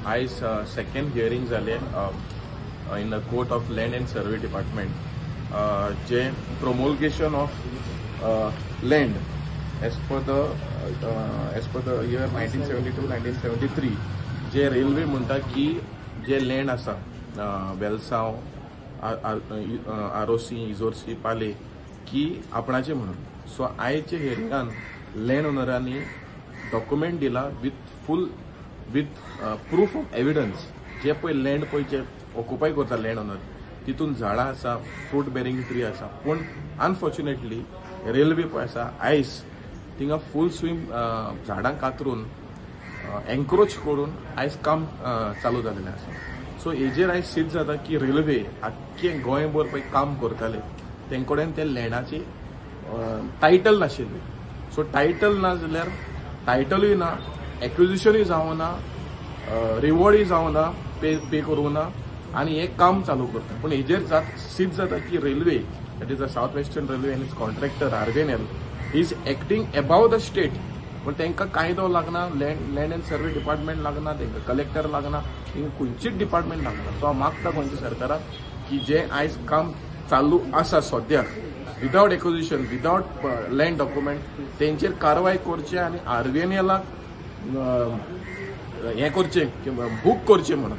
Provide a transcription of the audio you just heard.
आयज second hearing जाले in the court of land and survey department जे promulgation of land as per the year 1972-1973 जे railway म्हणटा की जे लँड आसा वेलसांव आरोसी इजोर्सी पाले की आपणाचे म्हणून सो आयचे हियरिंगान लँड ओनरांनी डॉक्युमेंट दिला विथ प्रूफ ऑफ एविडन्स जे पळय लँड पळय जे ऑक्युपाय करता लँड ओनर तितून झाडां आसा फ्रूट बेरिंग ट्री आसा पूण अनफॉर्च्युनेटली रेल्वे पळय आसा आयज थिंगा फूल स्विंग झाडां कातरून एन्क्रोच करून आयज काम चालू जाल्लें आसा सो हेजेर आयज सिद्ध जाता की रेल्वे आख्खे गोंयभर पळय काम करताले तेंकडेन ते लँडाची टायटल नाशिल्ली सो टायटल ना जाल्यार टायटलूय ना एक्विजिशनूय जावना रिवॉर्डूय जावना पे करूं ना आनी हे काम चालू करता पूण हेजेर सिद्ध जाता की railway that is the south western railway end it's contractor RBNL is acting above the state पण तांकां कायदो लागना लँड एंड सर्वे डिपार्टमेंट लागना तांकां कलेक्टर लागना तांकां खंयचीच डिपार्टमेंट लागना सो हांव मागता गोंयच्या सरकाराक की जे आयज काम चालू आसा सद्याक without acquisition without land document तेंचेर कारवाय करचे आनी आरबीएनएलाक हें करचें बूक करचें म्हणून